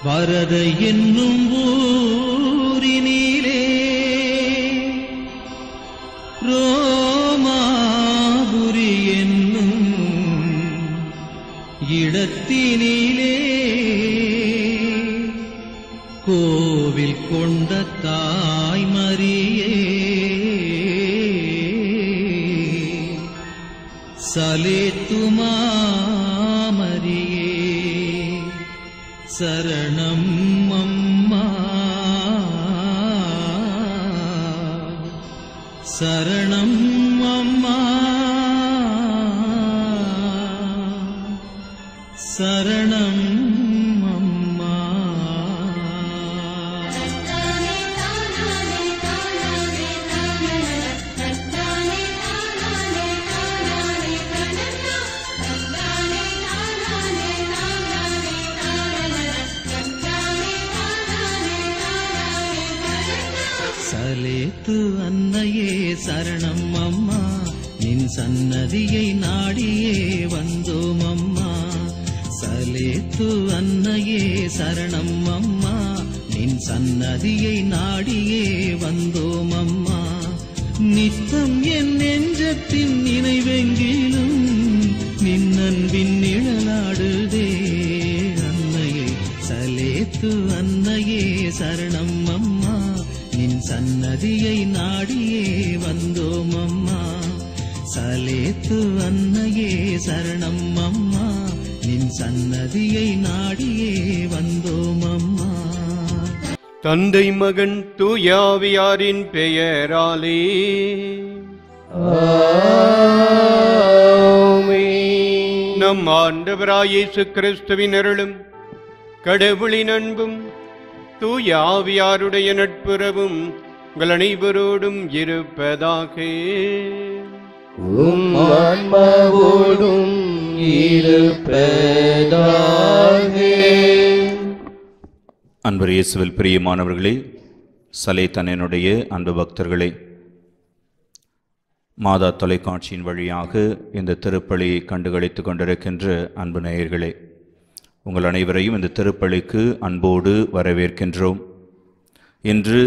வரதை என்னும் ஊரினிலே ரோமாபுரி என்னும் இடத்தினிலே கோவில் கொண்ட தாய் மரியே சலேத்துமா மரியே சரணம் அம்மா சரணம் அம்மா சரணம் அம்மா. சலேத்து அன்னையே சரணம் அம்மா, நின் சன்னதியை நாடியே வந்தோம் அம்மா. சலேத்து அன்னையே சரணம் அம்மா, நின் சன்னதியை நாடியே வந்தோம் அம்மா. நித்தம் என் நெஞ்சத்தின் நினைவெங்கிலும் நின் அன்பின் நிழலாடுதே அன்னையே. சலேத்து அன்னையே சரணம் அம்மா, நின் சன்னதியை நாடியே வந்தோம் அம்மா. சலேத்து அன்னையே சரணம் அம்மா, நின் சன்னதியை நாடியே வந்தோம் அம்மா. தந்தை மகன் தூயாவியாரின் பெயராலே ஆமென். நம் ஆண்டவராய் இயேசு கிறிஸ்துவின் அருளும் கடவுளின் அன்பும் தூய ஆவியாருடைய நட்புறவும் உங்கள் அனைவரோடும் இருப்பதாக. உம் ஆன்மாவோடும் இருப்பதாக. அன்பர் இயேசுவில் பிரியமானவர்களே, சலேத்தனுடைய அன்பு பக்தர்களே, மாதா தொலைக்காட்சியின் வழியாக இந்த திருப்பலியை கண்டுகளித்துக் கொண்டிருக்கின்ற அன்பு நேயர்களே, உங்கள் அனைவரையும் இந்த திருப்பலிக்கு அன்போடு வரவேற்கின்றோம். இன்று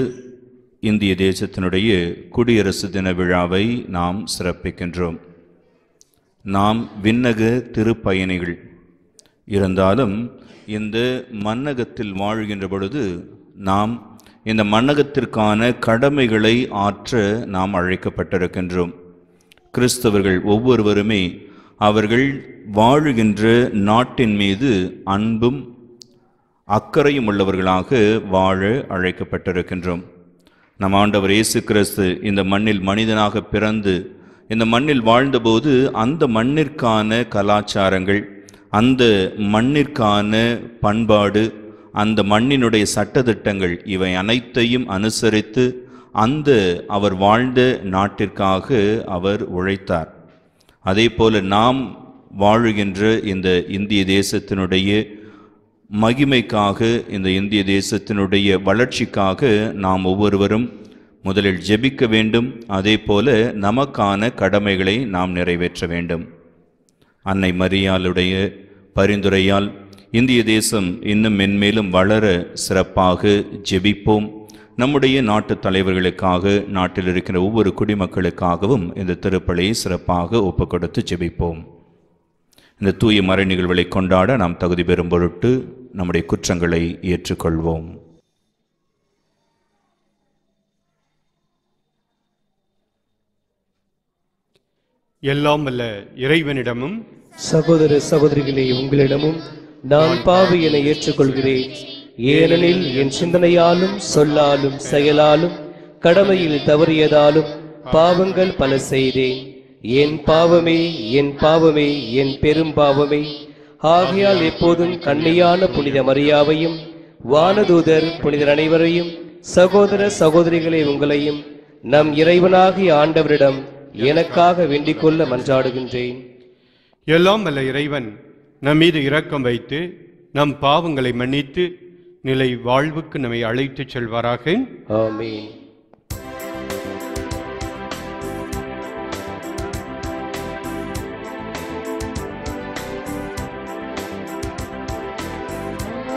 இந்திய தேசத்தினுடைய குடியரசு தின விழாவை நாம் சிறப்பிக்கின்றோம். நாம் விண்ணக திருப்பயணிகள் இருந்தாலும் இந்த மன்னகத்தில் வாழ்கின்ற பொழுது நாம் இந்த மன்னகத்திற்கான கடமைகளை ஆற்ற நாம் அழைக்கப்பட்டிருக்கின்றோம். கிறிஸ்தவர்கள் ஒவ்வொருவருமே அவர்கள் வாழுகின்ற நாட்டின் மீது அன்பும் அக்கறையும் உள்ளவர்களாக வாழ அழைக்கப்பட்டிருக்கின்றோம். நம் ஆண்டவர் இயேசு கிறிஸ்து இந்த மண்ணில் மனிதனாக பிறந்து இந்த மண்ணில் வாழ்ந்தபோது அந்த மண்ணிற்கான கலாச்சாரங்கள், அந்த மண்ணிற்கான பண்பாடு, அந்த மண்ணினுடைய சட்டதிட்டங்கள் இவை அனைத்தையும் அனுசரித்து அந்த அவர் வாழ்ந்த நாட்டிற்காக அவர் உழைத்தார். அதே போல நாம் வாழுகின்ற இந்த இந்திய தேசத்தினுடைய மகிமைக்காக, இந்த இந்திய தேசத்தினுடைய வளர்ச்சிக்காக நாம் ஒவ்வொருவரும் முதலில் ஜெபிக்க வேண்டும். அதே போல நமக்கான கடமைகளை நாம் நிறைவேற்ற வேண்டும். அன்னை மரியாளுடைய பரிந்துரையால் இந்திய தேசம் இன்னும் மென்மேலும் வளர சிறப்பாக ஜெபிப்போம். நம்முடைய நாட்டு தலைவர்களுக்காக, நாட்டில் இருக்கிற ஒவ்வொரு குடிமக்களுக்காகவும் இந்த திருப்பலியை சிறப்பாக ஒப்புக்கொடுத்து ஜெபிப்போம். இந்த தூய மறை நிகழ்வுகளை கொண்டாட நாம் தகுதி பெறும் பொருட்டு நம்முடைய குற்றங்களை ஏற்றுக்கொள்வோம். எல்லாம் வல்ல இறைவனிடமும் சகோதர சகோதரிகளே, உங்களிடமும் நான் பாவி என ஏற்றுக்கொள்கிறேன். ஏனெனில் என் சிந்தனையாலும் சொல்லாலும் செயலாலும் கடமையில் தவறியதாலும் பாவங்கள் பல செய்தேன். என் பாவமே, என் பாவமே, என் பெரும் பாவமே. ஆகையால் எப்போதும் கன்னியான புனித மரியாவையும் வானதூதர் புனிதர் அனைவரையும், சகோதர சகோதரிகளே உங்களையும் நம் இறைவனாகிய ஆண்டவரிடம் எனக்காக வேண்டிக் கொள்ள மன்றாடுகின்றேன். எல்லாம் வல்ல இறைவன் நம் மீது இரக்கம் வைத்து நம் பாவங்களை மன்னித்து நிலை வாழ்வுக்கு நம்மை அழைத்துச் செல்வாராக. ஆமென்.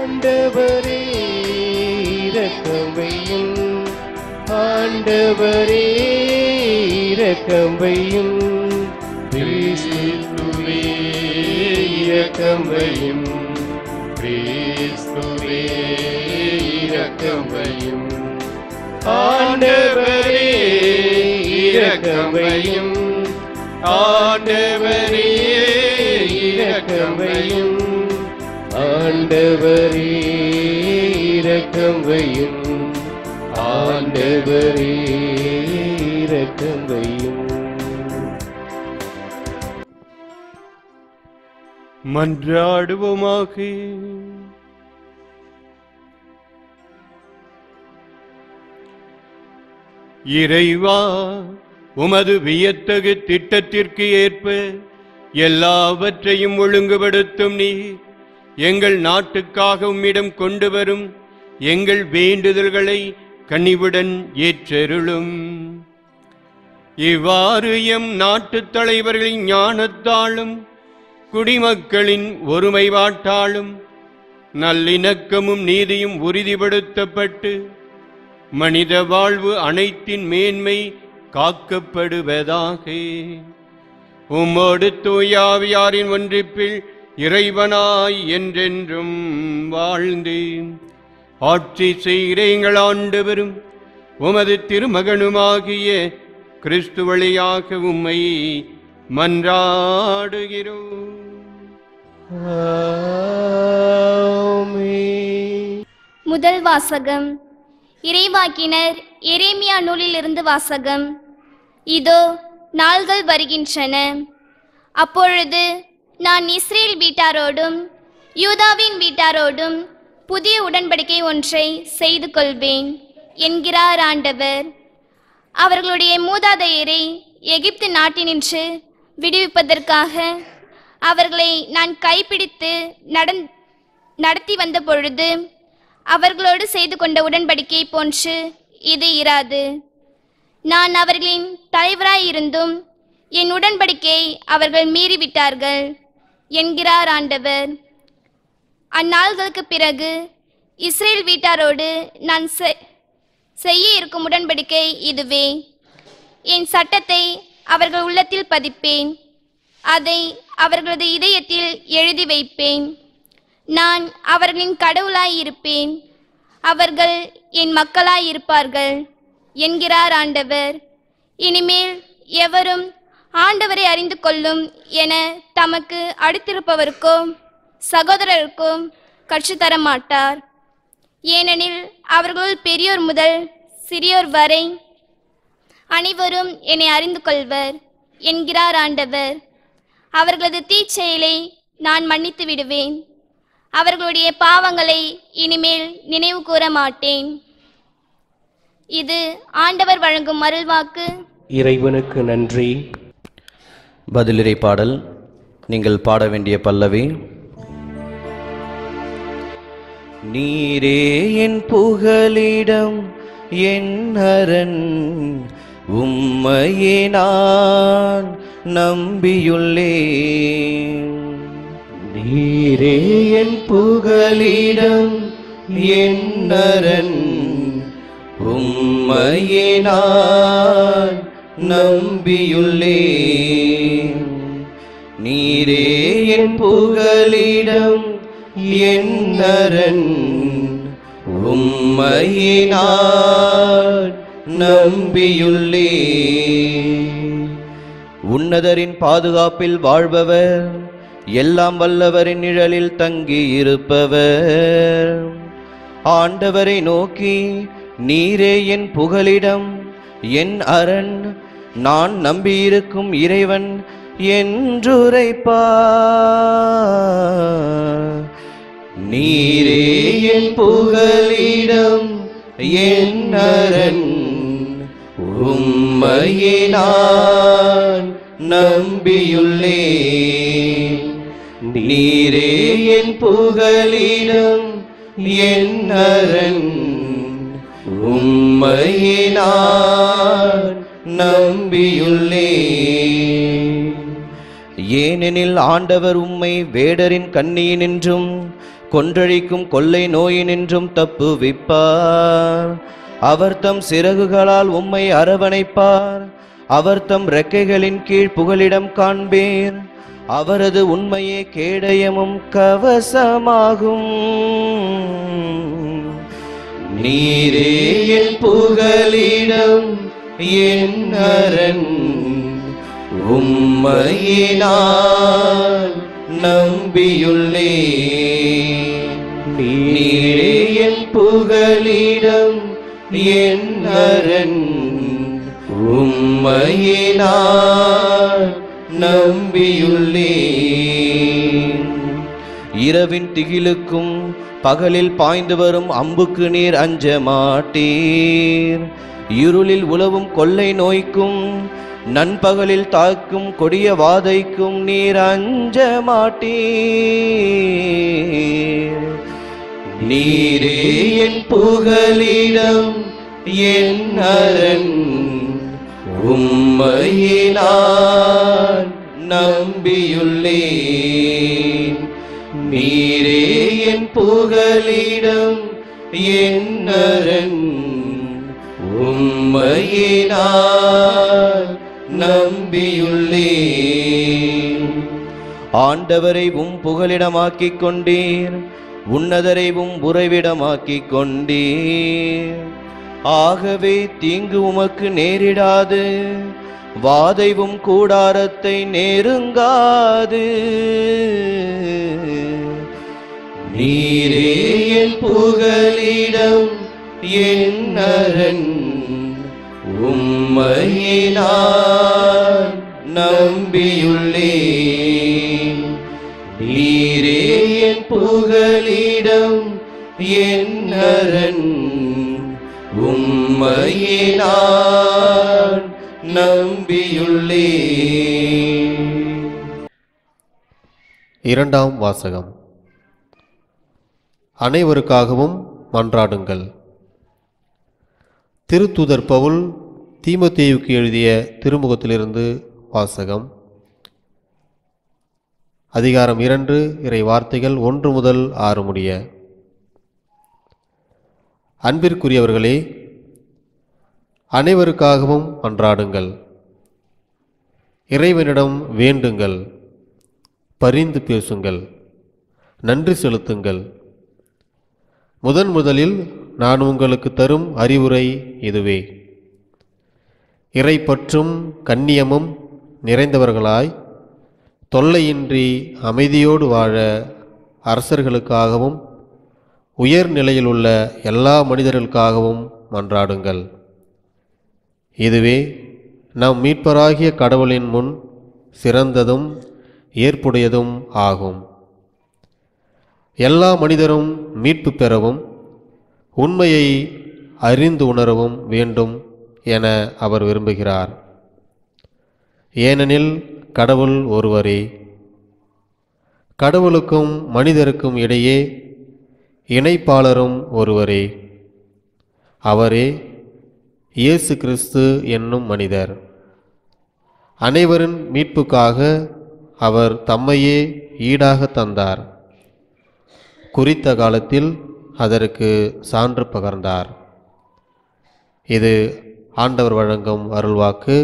ஆண்டவரே இரக்கம் வையும், ஆண்டவரே இரக்கம் வையும், கிறிஸ்துவே இரக்கம் வையும், கிறிஸ்துவே இரக்கம் வையும், ஆண்டவரே இரக்கம் வையும், ஆண்டவரே இரக்கம் வையும், ஆண்டவரே இரக்கம் வையும், ஆண்டவரே இரக்கம் வையும். மன்றாடுவோமாக. இறைவா, உமது வியத்தகு திட்டத்திற்கு ஏற்ப எல்லாவற்றையும் ஒழுங்குபடுத்தும் நீர் எங்கள் நாட்டுக்காக உம்மிடம் கொண்டு வரும் எங்கள் வேண்டுதல்களை கனிவுடன் ஏற்றருளும். இவ்வாறு எம் நாட்டுத் தலைவர்களின் ஞானத்தாலும் குடிமக்களின் ஒருமைப்பாட்டாலும் நல்லிணக்கமும் நீதியும் உறுதிப்படுத்தப்பட்டு மனித வாழ்வு அனைத்தின் மேன்மை காக்கப்படுவதாக. உம்மோடு தூயாவியாரின் ஒன்றிப்பில் இறைவனாய் என்றென்றும் வாழ்ந்து ஆட்சி செய்கிற எங்கள் ஆண்டவரும் உமது திருமகனுமாகிய கிறிஸ்து வழியாக உம்மை மன்றாடுகிறோம். முதல் வாசகம். இறைவாக்கினர் எரேமியா நூலிலிருந்து வாசகம். இதோ நாள்கள் வருகின்றன, அப்பொழுது நான் இஸ்ரேல் வீட்டாரோடும் யூதாவின் வீட்டாரோடும் புதிய உடன்படிக்கை ஒன்றை செய்து கொள்வேன் என்கிறார் ஆண்டவர். அவர்களுடைய மூதாதையரை எகிப்து நாட்டினின்று விடுவிப்பதற்காக அவர்களை நான் கைப்பிடித்து நடத்தி வந்த பொழுது அவர்களோடு செய்து கொண்ட உடன்படிக்கை போன்று இது இராது. நான் அவர்களின் தலைவராயிருந்தும் என் உடன்படிக்கை அவர்கள் மீறிவிட்டார்கள் என்கிறார் ஆண்டவர். அந்நாள்களுக்கு பிறகு இஸ்ரேல் வீட்டாரோடு நான் செய்ய இருக்கும் உடன்படிக்கை இதுவே. என் சட்டத்தை அவர்கள் உள்ளத்தில் பதிப்பேன், அதை அவர்களது இதயத்தில் எழுதி வைப்பேன். நான் அவர்களின் கடவுளாயிருப்பேன், அவர்கள் என் மக்களாயிருப்பார்கள் என்கிறார் ஆண்டவர். இனிமேல் எவரும் ஆண்டவரை அறிந்து கொள்ளும் என தமக்கு அடுத்திருப்பவருக்கோ சகோதரருக்கோ கற்றுத்தர மாட்டார். ஏனெனில் அவர்களுள் பெரியோர் முதல் சிறியோர் வரை அனைவரும் என்னை அறிந்து கொள்வர் என்கிறார் ஆண்டவர். அவர்களது தீச்செயலை நான் மன்னித்து விடுவேன், அவர்களுடைய பாவங்களை இனிமேல் நினைவு கூற மாட்டேன். இது ஆண்டவர் வழங்கும் அருள்வாக்கு. இறைவனுக்கு நன்றி. பதிலிறை பாடல். நீங்கள் பாட வேண்டிய பல்லவி. நீரே என் புகலிடம் என் அரண், உம்மையே நான் நம்பியுள்ளேன். நீரே என் புகலிடம் என் அரண், உம்மையே நான் நம்பியுள்ளேன். நீரே என் புகலிடம் என் அரண், உம்மையே நான் நம்பியுள்ளேன். உன்னதரின் பாதுகாப்பில் வாழ்பவர், எல்லாம் வல்லவரின் நிழலில் தங்கி இருப்பவர். ஆண்டவரை நோக்கி, நீரே என் புகலிடம் என் அரண், நான் நம்பியிருக்கும் இறைவன் என்றுரைப்பார். நீரே என் புகலிடம் என் அரண், உம்மையே நான் நம்பியுள்ளேன். நீரே என் புகலிடம் என் அரண், உம்மையே நான் நம்பியுள்ளேன். ஏனெனில் ஆண்டவர் உம்மை வேடரின் கண்ணியினின்றும் கொன்றழிக்கும் கொள்ளை நோயினின்றும் தப்புவிப்பார். அவர் தம் சிறகுகளால் உம்மை அரவணைப்பார். அவர் தம் இறக்கைகளின் கீழ் புகலிடம் காண்பீர். அவரது உண்மையே கேடயமும் கவசமாகும். நீரே என் புகலிடம், என் அரண், உம்மையே நான் நம்பியுள்ளேன். நீரே என் புகலிடம், என் அரண், உம்மையே நான் நம்பியுள்ளேன். இரவின் திகிலுக்கும் பகலில் பாய்ந்து வரும் அம்புக்கு நீர் அஞ்ச மாட்டீர். இருளில் உலவும் கொள்ளை நோய்க்கும் நண்பகலில் தாக்கும் கொடிய வாதைக்கும் நீர் அஞ்ச மாட்டீர். நீரே என் புகலிடம், என் அரண், உம்மையே நான் நம்பியுள்ளேன். நீரே என் புகலிடம், என் அரண், உம்மையே நான் நம்பியுள்ளேன். ஆண்டவரை உம் புகலிடமாக்கிக் கொண்டீர், உன்னதரை உம் உறைவிடமாக்கிக் கொண்டீர். ஆகவே தீங்கு உமக்கு நேரிடாது, வாதைவும் கூடாரத்தை நெருங்காது. நீரே என் புகலிடம், என் அரண், உம்மையே நான் நம்பியுள்ளேன். நீரே என் புகலிடம், என் அரண், உம்மையே நான் நம்பியுள்ளேன். இரண்டாம் வாசகம். அனைவருக்காகவும் மன்றாடுங்கள். திருத்தூதர் பவுல் தீமோத்தேயுவுக்கு எழுதிய திருமுகத்திலிருந்து வாசகம். அதிகாரம் 2, இறை வார்த்தைகள் 1 முதல் 6 முடிய. அன்பிற்குரியவர்களே, அனைவருக்காகவும் மன்றாடுங்கள். இறைவனிடம் வேண்டுங்கள், பரிந்து பேசுங்கள், நன்றி செலுத்துங்கள். முதலில் நான் உங்களுக்கு தரும் அறிவுரை இதுவே: இறைப்பற்றும் கண்ணியமும் நிறைந்தவர்களாய் தொல்லையின்றி அமைதியோடு வாழ அரசர்களுக்காகவும் உயர் நிலையில் உள்ள எல்லா மனிதர்களுக்காகவும் மன்றாடுங்கள். இதுவே நம் மீட்பராகிய கடவுளின் முன் சிறந்ததும் ஏற்புடையதும் ஆகும். எல்லா மனிதரும் மீட்பு பெறவும் உண்மையை அறிந்து உணரவும் வேண்டும் என அவர் விரும்புகிறார். ஏனெனில் கடவுள் ஒருவரே. கடவுளுக்கும் மனிதருக்கும் இடையே இணைப்பாளரும் ஒருவரே. அவரே இயேசு கிறிஸ்து என்னும் மனிதர். அனைவரின் மீட்புக்காக அவர் தம்மையே ஈடாக தந்தார். குறித்த காலத்தில் அதற்கு சான்று பகர்ந்தார். இது ஆண்டவர் வழங்கும் அருள்வாக்கு.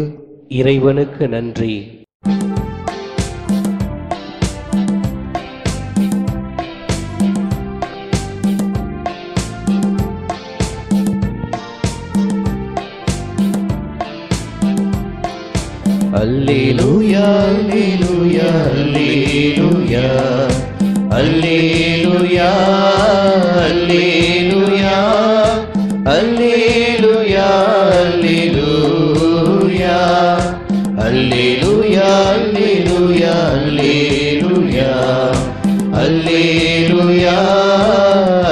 இறைவனுக்கு நன்றி. அல்லேலூயா, அல்லேலூயா, அல்லேலூயா, அல்லேலூயா, அல்லேலூயா, அல்லேலூயா, அல்லேலூயா, அல்லேலூயா, அல்லேலூயா, அல்லேலூயா,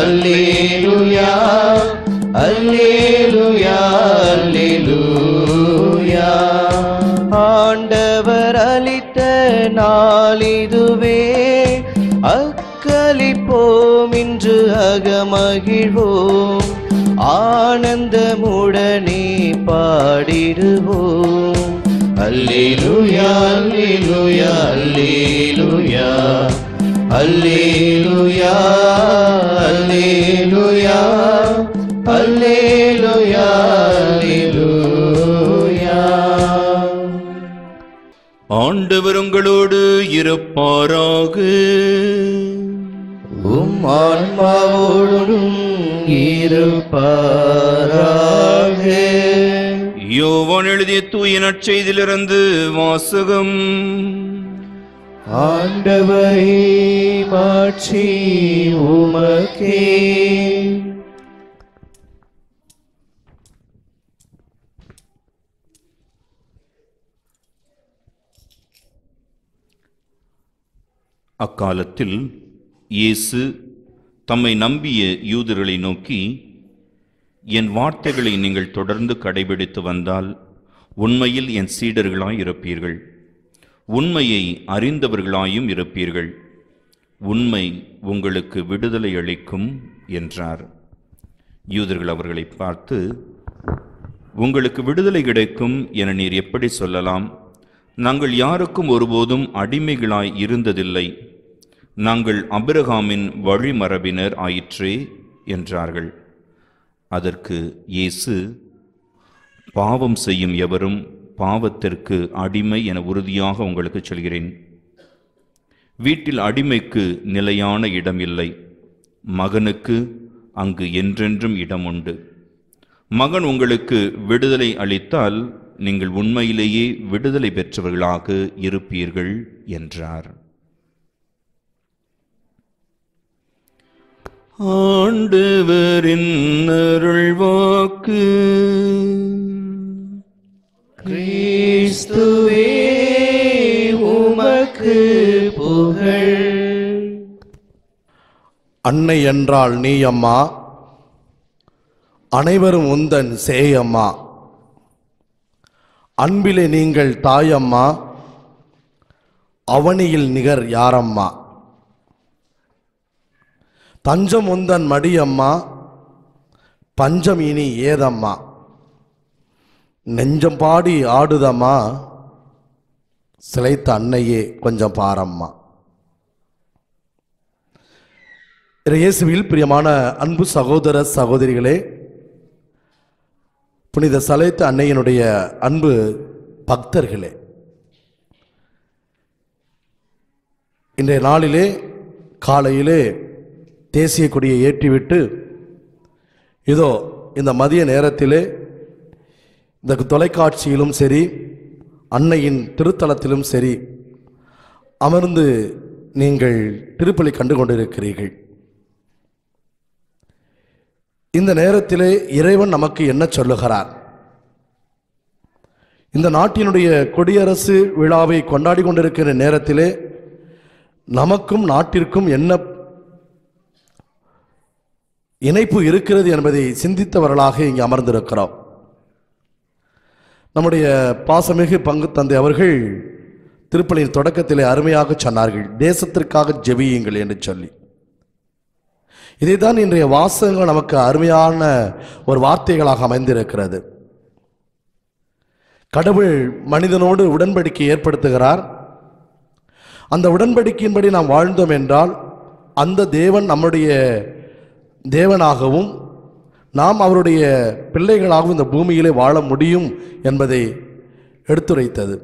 அல்லேலூயா, அல்லேலூயா, அல்லேலூயா. ஆண்டவர் அளித்த நாளிதுவே, அக்களிப்போம், இன்று அகமகிழ்வோம், ஆனந்தமுடனே பாடிடுவோம். அல்லேலூயா, அல்லேலூயா, அல்லேலூயா, அல்லேலூயா அல்லேலூயா அல்லேலூயா அல்லேலூயா. ஆண்டவர் உங்களோடு இருப்பாராக. உம் ஆன்மாவோடும் இருப்பாராக. யோவான் எழுதிய தூய நற்செய்தியிலிருந்து வாசகம். ஆண்டவரே மாட்சி உமக்கே. அக்காலத்தில் இயேசு தம்மை நம்பிய யூதர்களை நோக்கி, என் வார்த்தைகளை நீங்கள் தொடர்ந்து கடைபிடித்து வந்தால் உண்மையில் என் சீடர்களாய் இருப்பீர்கள், உண்மையை அறிந்தவர்களாயும் இருப்பீர்கள், உண்மை உங்களுக்கு விடுதலை அளிக்கும் என்றார். யூதர்கள் அவர்களை பார்த்து, உங்களுக்கு விடுதலை கிடைக்கும் என நீர் எப்படி சொல்லலாம்? நாங்கள் யாருக்கும் ஒருபோதும் அடிமைகளாய் இருந்ததில்லை, நாங்கள் ஆபிரகாமின் வழிமரபினர் ஆயிற்றே என்றார்கள். அதற்கு இயேசு, பாவம் செய்யும் எவரும் பாவத்திற்கு அடிமை என உறுதியாக உங்களுக்கு சொல்கிறேன். வீட்டில் அடிமைக்கு நிலையான இடம் இல்லை, மகனுக்கு அங்கு என்றென்றும் இடம் உண்டு. மகன் உங்களுக்கு விடுதலை அளித்தால் நீங்கள் உண்மையிலேயே விடுதலை பெற்றவர்களாக இருப்பீர்கள் என்றார். ஆண்டவரின் அருள்வாக்கு. கிறிஸ்துவே உமக்கு புகழ். அன்னை என்றால் நீ அம்மா, அனைவரும் உந்தன் சேயம்மா. அன்பிலே நீங்கள் தாயம்மா, அவனியில் நிகர் யாரம்மா. தஞ்சம் உந்தன் மடியம்மா, பஞ்சம் இனி ஏதம்மா. நெஞ்சம் பாடி ஆடுதம்மா, சிலைத்த அன்னையே கொஞ்சம் பாரம்மா. இயேசுவில் பிரியமான அன்பு சகோதர சகோதரிகளே, புனித சலைத்த அன்னையினுடைய அன்பு பக்தர்களே, இன்றைய நாளிலே காலையிலே தேசிய கொடியை ஏற்றிவிட்டு இதோ இந்த மதிய நேரத்திலே இந்த தொலைக்காட்சியிலும் சரி, அன்னையின் திருத்தலத்திலும் சரி அமர்ந்து நீங்கள் திருப்பலி கண்டு கொண்டிருக்கிறீர்கள். இந்த நேரத்திலே இறைவன் நமக்கு என்ன சொல்லுகிறார்? இந்த நாட்டினுடைய குடியரசு விழாவை கொண்டாடி கொண்டிருக்கிற நேரத்திலே நமக்கும் நாட்டிற்கும் என்ன இணைப்பு இருக்கிறது என்பதை சிந்தித்தவர்களாக இங்கே அமர்ந்திருக்கிறோம். நம்முடைய பாசமிகு பங்கு தந்தை அவர்கள் திருப்பலியின் தொடக்கத்திலே அருமையாக சொன்னார்கள், தேசத்திற்காக ஜெபியுங்கள் என்று சொல்லி. இதைத்தான் இன்றைய வாசகங்கள் நமக்கு அருமையான ஒரு வார்த்தைகளாக அமைந்திருக்கிறது. கடவுள் மனிதனோடு உடன்படிக்கை ஏற்படுத்துகிறார். அந்த உடன்படிக்கையின்படி நாம் வாழ்ந்தோம் என்றால் அந்த தேவன் நம்முடைய தேவனாகவும் நாம் அவருடைய பிள்ளைகளாகவும் இந்த பூமியிலே வாழ முடியும் என்பதை எடுத்துரைத்தது.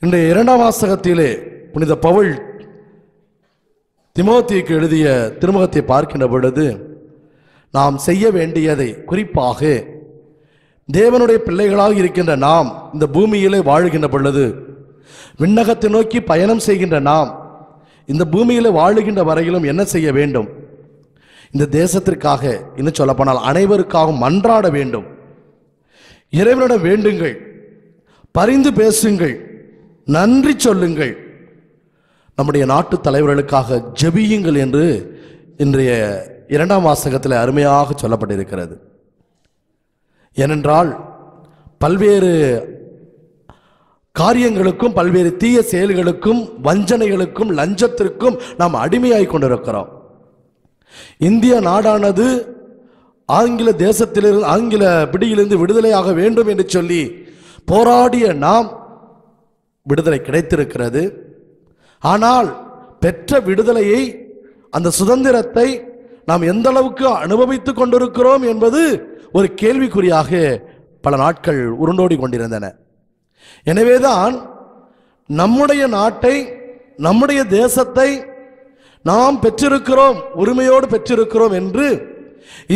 இன்றைய 2ஆம் வாசகத்திலே புனித பவுல் தீமோத்தேயுக்கு எழுதிய திருமுகத்தை பார்க்கின்ற பொழுது நாம் செய்ய வேண்டியதை, குறிப்பாக தேவனுடைய பிள்ளைகளாக இருக்கின்ற நாம் இந்த பூமியிலே வாழுகின்ற பொழுது, விண்ணகத்தை நோக்கி பயணம் செய்கின்ற நாம் இந்த பூமியிலே வாழுகின்ற வரையிலும் என்ன செய்ய வேண்டும்? இந்த தேசத்திற்காக, இன்னும் சொல்லப்போனால் அனைவருக்காகவும் மன்றாட வேண்டும். இறைவனிடம் வேண்டுங்கள், பரிந்து பேசுங்கள், நன்றி சொல்லுங்கள், நம்முடைய நாட்டு தலைவர்களுக்காக ஜெபியுங்கள் என்று இன்றைய 2ஆம் வாசகத்தில் அருமையாக சொல்லப்பட்டிருக்கிறது. ஏனென்றால் பல்வேறு காரியங்களுக்கும், பல்வேறு தீய செயல்களுக்கும், வஞ்சனைகளுக்கும், லஞ்சத்திற்கும் நாம் அடிமையாய் கொண்டிருக்கிறோம். இந்திய நாடானது ஆங்கில தேசத்திலிருந்து, ஆங்கில பிடியிலிருந்து விடுதலையாக வேண்டும் என்று சொல்லி போராடிய நாம் விடுதலை கிடைத்திருக்கிறது. ஆனால் பெற்ற விடுதலையை, அந்த சுதந்திரத்தை நாம் எந்த அளவுக்கு அனுபவித்துக் கொண்டிருக்கிறோம் என்பது ஒரு கேள்விக்குறியாக பல நாட்கள் உருண்டோடி கொண்டிருந்தன. எனவேதான் நம்முடைய நாட்டை, நம்முடைய தேசத்தை நாம் பெற்றிருக்கிறோம், உரிமையோடு பெற்றிருக்கிறோம் என்று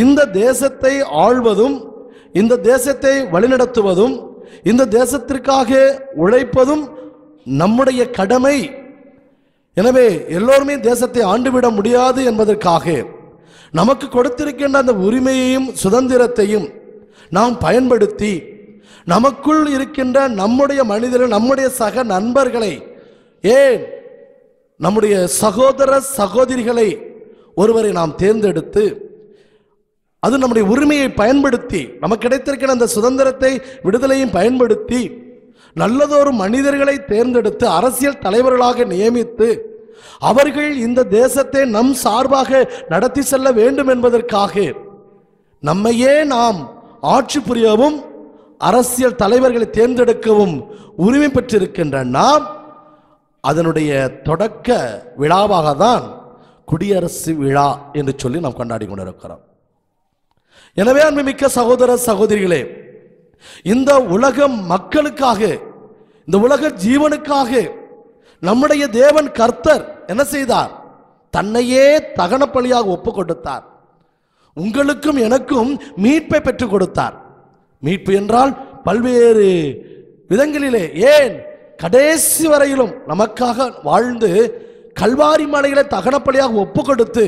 இந்த தேசத்தை ஆள்வதும், இந்த தேசத்தை வழிநடத்துவதும், இந்த தேசத்திற்காக உழைப்பதும் நம்முடைய கடமை. எனவே எல்லோருமே தேசத்தை ஆண்டுவிட முடியாது என்பதற்காக நமக்கு கொடுத்திருக்கின்ற அந்த உரிமையையும் சுதந்திரத்தையும் நாம் பயன்படுத்தி நமக்குள் இருக்கின்ற நம்முடைய மனிதர்கள், நம்முடைய சக நண்பர்களை, ஏன் நம்முடைய சகோதர சகோதரிகளை ஒருவரை நாம் தேர்ந்தெடுத்து அது நம்முடைய உரிமையை பயன்படுத்தி, நமக்கு கிடைத்திருக்கிற அந்த சுதந்திரத்தை, விடுதலையும் பயன்படுத்தி நல்லதொரு மனிதர்களை தேர்ந்தெடுத்து அரசியல் தலைவர்களாக நியமித்து அவர்கள் இந்த தேசத்தை நம் சார்பாக நடத்தி செல்ல வேண்டும் என்பதற்காக நம்மையே நாம் ஆட்சி புரியவும் அரசியல் தலைவர்களை தேர்ந்தெடுக்கவும் உரிமை பெற்றிருக்கின்ற நாம் அதனுடைய தொடக்க விழாவாக தான் குடியரசு விழா என்று சொல்லி நாம் கொண்டாடி கொண்டிருக்கிறோம். எனவே அன்புமிக்க சகோதர சகோதரிகளே, இந்த உலக மக்களுக்காக, இந்த உலக ஜீவனுக்காக நம்முடைய தேவன் கர்த்தர் என்ன செய்தார்? தன்னையே தகன பலியாக ஒப்பு கொடுத்தார். உங்களுக்கும் எனக்கும் மீட்பை பெற்றுக் கொடுத்தார். மீட்பு என்றால் பல்வேறு விதங்களிலே, ஏன் கடைசி வரையிலும் நமக்காக வாழ்ந்து கல்வாரி மலைகளை தகனப்பலியாக ஒப்பு கொடுத்து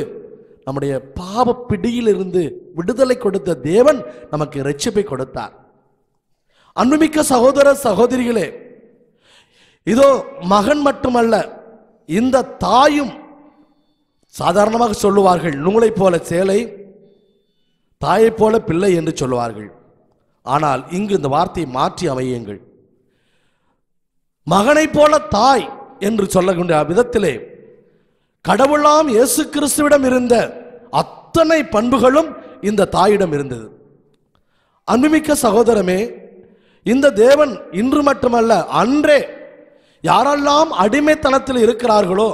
நம்முடைய பாவ பிடியிலிருந்து விடுதலை கொடுத்த தேவன் நமக்கு இரட்சிப்பை கொடுத்தார். அன்புமிக்க சகோதர சகோதரிகளே, இதோ மகன் மட்டுமல்ல, இந்த தாயும், சாதாரணமாக சொல்லுவார்கள் நூலை போல சேலை, தாயை போல பிள்ளை என்று சொல்லுவார்கள். ஆனால் இங்கு இந்த வார்த்தையை மாற்றி அமையுங்கள். மகனை போல தாய் என்று சொல்லக்கூடிய விதத்திலே கடவுளாம் இயேசு கிறிஸ்துவிடம் இருந்த அத்தனை பண்புகளும் இந்த தாயிடம் இருந்தது. அன்புமிக்க சகோதரமே, இந்த தேவன் இன்று மட்டுமல்ல, அன்றே யாரெல்லாம் அடிமைத்தனத்தில் இருக்கிறார்களோ,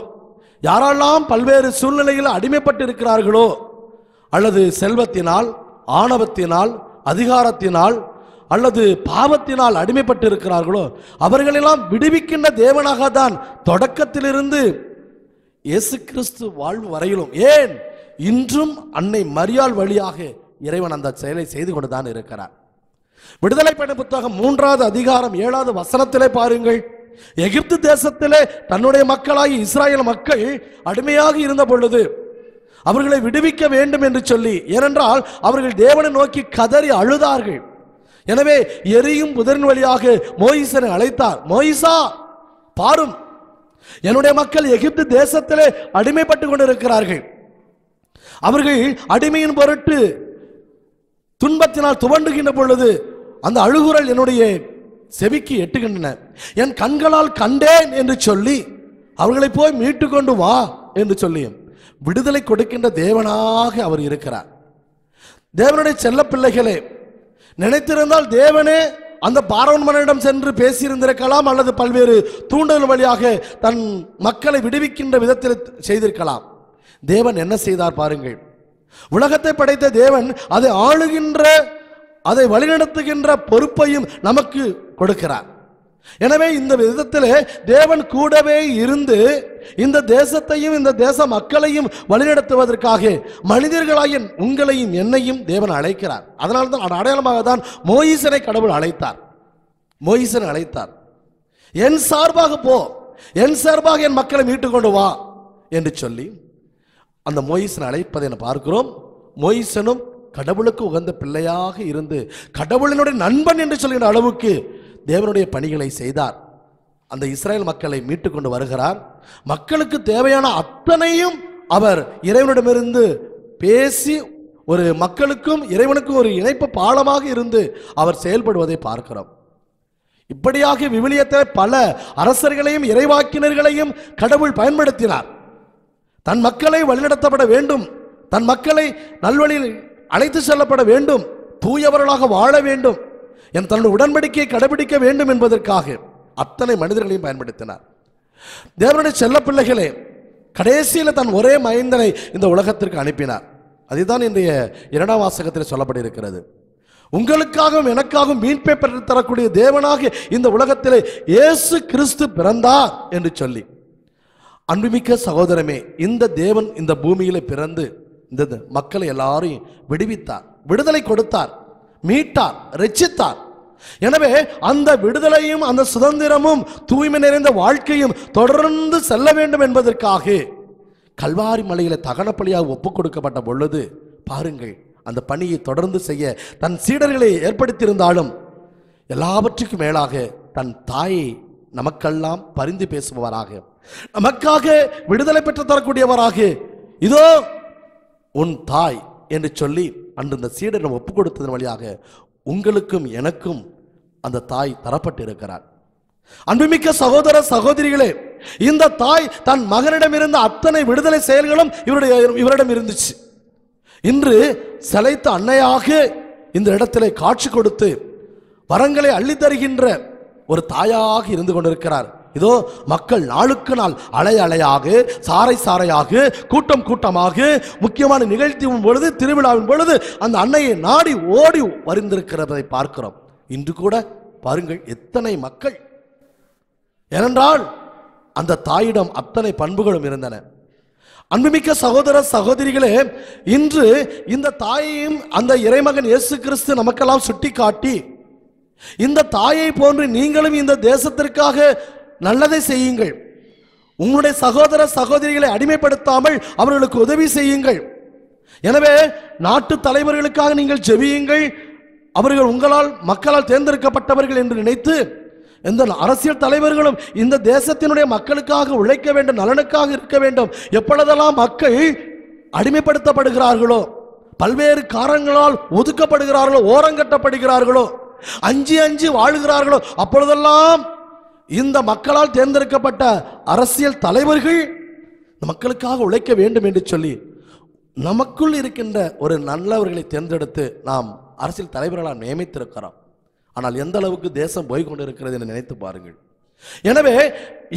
யாரெல்லாம் பல்வேறு சூழ்நிலையில் அடிமைப்பட்டு இருக்கிறார்களோ, அல்லது செல்வத்தினால், ஆணவத்தினால், அதிகாரத்தினால் அல்லது பாவத்தினால் அடிமைப்பட்டு இருக்கிறார்களோ அவர்களெல்லாம் விடுவிக்கின்ற தேவனாக தான் தொடக்கத்திலிருந்து இயேசு கிறிஸ்து வாழ்வு வரையிலும், ஏன் இன்றும் அன்னை மரியாள் வழியாக இறைவன் அந்த செயலை செய்து கொண்டுதான் இருக்கிறார். விடுதலை பயண புத்தகம் 3வது அதிகாரம் 7வது வசனத்திலே பாருங்கள். எகிப்து தேசத்திலே தன்னுடைய மக்களாகி இஸ்ராயேல் மக்கள் அடிமையாக இருந்த பொழுது அவர்களை விடுவிக்க வேண்டும் என்று சொல்லி, ஏனென்றால் அவர்கள் தேவனை நோக்கி கதறி அழுதார்கள். எனவே எரியும் புதரின் வழியாக மோயிசனை அழைத்தார். மோயிசா, பாரும், என்னுடைய மக்கள் எகிப்து தேசத்திலே அடிமைப்பட்டு கொண்டிருக்கிறார்கள். அவர்கள் அடிமையின் பொருட்டு துன்பத்தினால் துவண்டுகின்ற பொழுது அந்த அழுகுரல் என்னுடைய செவிக்கு எட்டுகின்றன. என் கண்களால் கண்டேன் என்று சொல்லி அவர்களை போய் மீட்டு கொண்டு வா என்று சொல்லி விடுதலை கொடுக்கின்ற தேவனாக அவர் இருக்கிறார். தேவனுடைய செல்ல பிள்ளைகளே, நினைத்திருந்தால் தேவனே அந்த பார்வோன் மன்னனிடம் சென்று பேசியிருந்திருக்கலாம், அல்லது பல்வேறு தூண்டல் வழியாக தன் மக்களை விடுவிக்கின்ற விதத்தில் செய்திருக்கலாம். தேவன் என்ன செய்தார் பாருங்கள். உலகத்தை படைத்த தேவன் அதை ஆளுகின்ற, அதை வழிநடத்துகின்ற பொறுப்பையும் நமக்கு கொடுக்கிறார். எனவே இந்த விதத்திலே தேவன் கூடவே இருந்து இந்த தேசத்தையும் இந்த தேச மக்களையும் வழிநடத்துவதற்காக மனிதர்களாகிய உங்களையும் என்னையும் தேவன் அழைக்கிறார். அதனால்தான் அடையாளமாக தான் மோயிசனை கடவுள் அழைத்தார். மோயிசனை அழைத்தார், என் சார்பாக போ, என் சார்பாக என் மக்களை மீட்டுக் கொண்டு வா என்று சொல்லி அந்த மோயிசனை அழைப்பதை பார்க்கிறோம். மோயிசனும் கடவுளுக்கு உகந்த பிள்ளையாக இருந்து கடவுளினுடைய நண்பன் என்று சொல்கிற அளவுக்கு தேவனுடைய பணிகளை செய்தார். அந்த இஸ்ரேல் மக்களை மீட்டுக் கொண்டு வருகிறார். மக்களுக்கு தேவையான அத்தனையும் அவர் இறைவனிடமிருந்து பேசி ஒரு மக்களுக்கும் இறைவனுக்கும் ஒரு இணைப்பு பாலமாக இருந்து அவர் செயல்படுவதை பார்க்கிறோம். இப்படியாக விவிலியத்தில் பல அரசர்களையும் இறைவாக்கினர்களையும் கடவுள் பயன்படுத்தினார். தன் மக்களை வழிநடத்தப்பட வேண்டும், தன் மக்களை நல்வழியில் அழைத்து செல்லப்பட வேண்டும், தூயவர்களாக வாழ வேண்டும், என் தன்னுடைய உடன்படிக்கையை கடைபிடிக்க வேண்டும் என்பதற்காக அத்தனை மனிதர்களையும் பயன்படுத்தினார். தேவனுடைய செல்ல பிள்ளைகளே, கடைசியில் தன் ஒரே மைந்தனை இந்த உலகத்திற்கு அனுப்பினார். அதுதான் இன்றைய 2ஆம் வாசகத்தில் சொல்லப்பட்டிருக்கிறது. உங்களுக்காகவும் எனக்காகவும் மீட்பை பெற்று தரக்கூடிய தேவனாக இந்த உலகத்திலே இயேசு கிறிஸ்து பிறந்தார் என்று சொல்லி, அன்புமிக்க சகோதரமே, இந்த தேவன் இந்த பூமியில பிறந்து இந்த மக்களை எல்லாரையும் விடுவித்தார், விடுதலை கொடுத்தார், மீட்டார், ரட்சித்தார். எனவே அந்த விடுதலையும் அந்த சுதந்திரமும் தூய்மை நிறைந்த வாழ்க்கையும் தொடர்ந்து செல்ல வேண்டும் என்பதற்காக கல்வாரி மலையில தகனப்பலியாக ஒப்புக் கொடுக்கப்பட்ட பொழுது பாருங்கள், அந்த பணியை தொடர்ந்து செய்ய தன் சீடர்களை ஏற்படுத்தியிருந்தாலும் எல்லாவற்றுக்கும் மேலாக தன் தாயை நமக்கெல்லாம் பரிந்து பேசுபவராக, நமக்காக விடுதலை பெற்று தரக்கூடியவராக, இதோ உன் தாய் என்று சொல்லி அன்று இந்த சீடரிடம் ஒப்புக் கொடுத்ததன் வழியாக உங்களுக்கும் எனக்கும் அந்த தாய் தரப்பட்டிருக்கிறார். அன்புமிக்க சகோதர சகோதரிகளே, இந்த தாய் தன் மகனிடம் இருந்த அத்தனை விடுதலை செயல்களும் இவரிடம் இருந்துச்சு. இன்று செலைத்த அன்னையாக இந்த இடத்திலே காட்சி கொடுத்து வரங்களை அள்ளி தருகின்ற ஒரு தாயாக இருந்து கொண்டிருக்கிறார். இதோ மக்கள் நாளுக்கு நாள் அலை அலையாக, சாறை சாறையாக, கூட்டம் கூட்டமாக, முக்கியமான நிகழ்ச்சியின் பொழுது, திருவிழாவின் பொழுது அந்த அன்னையை நாடி ஓடி வருந்திருக்கிறதை பார்க்கிறோம். இன்று கூட பாருங்கள் எத்தனை மக்கள். ஏனென்றால் அந்த தாயிடம் அத்தனை பண்புகளும் இருந்தன. அன்புமிக்க சகோதர சகோதரிகளே, இன்று இந்த தாயையும் அந்த இறைமகன் இயேசு கிறிஸ்து நமக்கெல்லாம் சுட்டி காட்டி, இந்த தாயை போன்று நீங்களும் இந்த தேசத்திற்காக நல்லதை செய்யுங்கள், உங்களுடைய சகோதர சகோதரிகளை அடிமைப்படுத்தாமல் அவர்களுக்கு உதவி செய்யுங்கள். எனவே நாட்டு தலைவர்களுக்காக நீங்கள் ஜெபியுங்கள், அவர்கள் உங்களால் மக்களால் தேர்ந்தெடுக்கப்பட்டவர்கள் என்று நினைத்து எந்த அரசியல் தலைவர்களும் இந்த தேசத்தினுடைய மக்களுக்காக உழைக்க வேண்டும், நலனுக்காக இருக்க வேண்டும். எப்பொழுதெல்லாம் மக்கள் அடிமைப்படுத்தப்படுகிறார்களோ, பல்வேறு காரணங்களால் ஒதுக்கப்படுகிறார்களோ, ஓரங்கட்டப்படுகிறார்களோ, அஞ்சி அஞ்சி வாழுகிறார்களோ, அப்பொழுதெல்லாம் இந்த மக்களால் தேர்ந்தெடுக்கப்பட்ட அரசியல் தலைவர்கள் மக்களுக்காக உழைக்க வேண்டும் என்று சொல்லி நமக்குள் இருக்கின்ற ஒரு நல்லவர்களை தேர்ந்தெடுத்து நாம் அரசியல் தலைவர்களால் நியமித்திருக்கிறோம். ஆனால் எந்த அளவுக்கு தேசம் போய் கொண்டிருக்கிறது என்று நினைத்து பாருங்கள். எனவே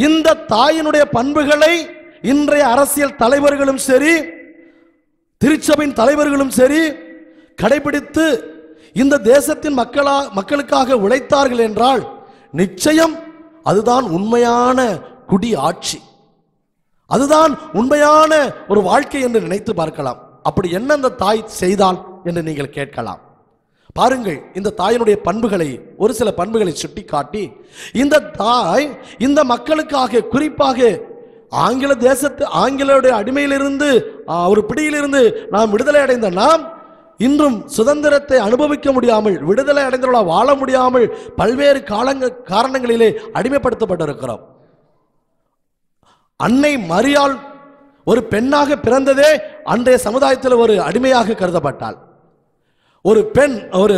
இந்த தாயினுடைய பண்புகளை இன்றைய அரசியல் தலைவர்களும் சரி, திருச்சபையின் தலைவர்களும் சரி கடைபிடித்து இந்த தேசத்தின் மக்களுக்காக உழைத்தார்கள் என்றால் நிச்சயம் அதுதான் உண்மையான குடி ஆட்சி, அதுதான் உண்மையான ஒரு வாழ்க்கை என்று நினைத்து பார்க்கலாம். அப்படி என்ன அந்த தாய் செய்தால் என்று நீங்கள் கேட்கலாம். பாருங்கள், இந்த தாயினுடைய பண்புகளை, ஒரு சில பண்புகளை சுட்டி காட்டி, இந்த தாய் இந்த மக்களுக்காக, குறிப்பாக ஆங்கிலேயருடைய அடிமையிலிருந்து, ஒரு பிடியிலிருந்து நாம் விடுதலை அடைந்த நாம் இன்றும் சுதந்திரத்தை அனுபவிக்க முடியாமல், விடுதலை அடைந்தவர்களாக வாழ முடியாமல் பல்வேறு காரணங்களிலே அடிமைப்படுத்தப்பட்டிருக்கிறோம். அன்னை மரியாள் ஒரு பெண்ணாக பிறந்ததே அன்றைய சமுதாயத்தில் ஒரு அடிமையாக கருதப்பட்டாள். ஒரு பெண், ஒரு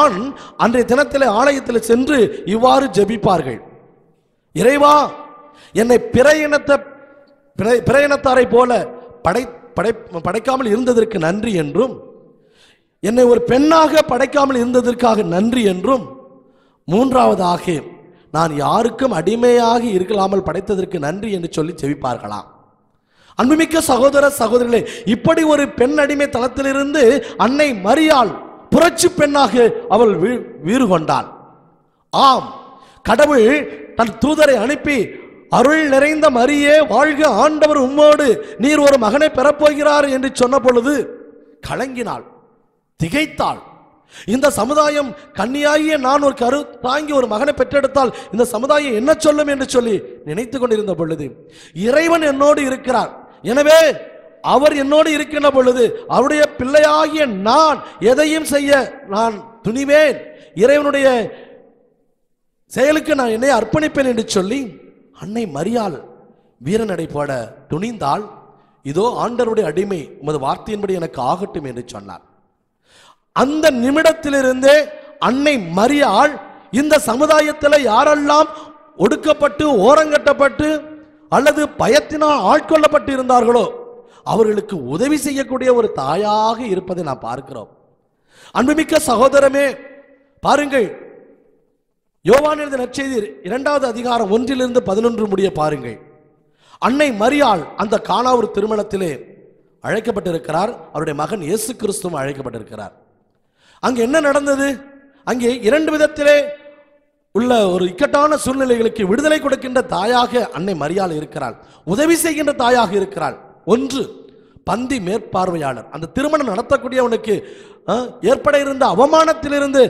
ஆண் அன்றைய தினத்திலே ஆலயத்தில் சென்று இவ்வாறு ஜெபிப்பார்கள்: இறைவா, என்னை பிற இனத்தாரை போல படைக்காமல் இருந்ததற்கு நன்றி என்றும், என்னை ஒரு பெண்ணாக படைக்காமல் இருந்ததற்காக நன்றி என்றும், மூன்றாவதாக நான் யாருக்கும் அடிமையாக இருக்கலாமல் படைத்ததற்கு நன்றி என்று சொல்லி ஜெபிப்பார்களாம். அன்புமிக்க சகோதர சகோதரிகளே, இப்படி ஒரு பெண் அடிமை தளத்திலிருந்து அன்னை மரியாள் புரட்சி பெண்ணாக அவள் வீறு கொண்டாள். ஆம், கடவுள் தன் தூதரை அனுப்பி அருள் நிறைந்த மரியே வாழ்க, ஆண்டவர் உம்மோடு, நீர் ஒரு மகனை பெறப்போகிறார் என்று சொன்ன பொழுது கலங்கினாள், திகைத்தாள். இந்த சமுதாயம், கன்னியாகிய நான் ஒரு கரு தாங்கி ஒரு மகனை பெற்றெடுத்தால் இந்த சமுதாயம் என்ன சொல்லும் என்று சொல்லி நினைத்து கொண்டிருந்த பொழுது இறைவன் என்னோடு இருக்கிறார், எனவே அவர் என்னோடு இருக்கின்ற பொழுது அவருடைய பிள்ளையாகிய நான் எதையும் செய்ய நான் துணிவேன், இறைவனுடைய செயலுக்கு நான் என்னை அர்ப்பணிப்பேன் என்று சொல்லி அன்னை மரியாள் வீரநடை போட துணிந்தாள். இதோ ஆண்டவருடைய அடிமை, உமது வார்த்தையின்படி எனக்கு ஆகட்டும் என்று சொன்னார். அந்த நிமிடத்திலிருந்தே அன்னை மரியாள் இந்த சமுதாயத்தில் யாரெல்லாம் ஒடுக்கப்பட்டு ஓரங்கட்டப்பட்டு அல்லது பயத்தினால் ஆட்கொள்ளப்பட்டு இருந்தார்களோ அவர்களுக்கு உதவி செய்யக்கூடிய ஒரு தாயாக இருப்பதை நாம் பார்க்கிறோம். அன்புமிக்க சகோதரமே, பாருங்கள், யோவான் எழுதிய நற்செய்தி 2வது அதிகாரம் 1 to 11 முடிய பாருங்கள். அன்னை மரியாள் அந்த கானாவூர் திருமணத்திலே அழைக்கப்பட்டிருக்கிறார். அவருடைய மகன் இயேசு கிறிஸ்துவும் அழைக்கப்பட்டிருக்கிறார். அங்கே என்ன நடந்தது? அங்கே இரண்டு விதத்திலே உள்ள ஒரு இக்கட்டான சூழ்நிலைகளுக்கு விடுதலை கொடுக்கின்ற தாயாக அன்னை மரியாள் இருக்கிறாள், உதவி செய்கின்ற தாயாக இருக்கிறாள். ஒன்று, பந்தி மேற்பார்வையாளர். அந்த திருமணம் நடத்தக்கூடியவனுக்கு ஏற்பட இருந்த அவமானத்திலிருந்து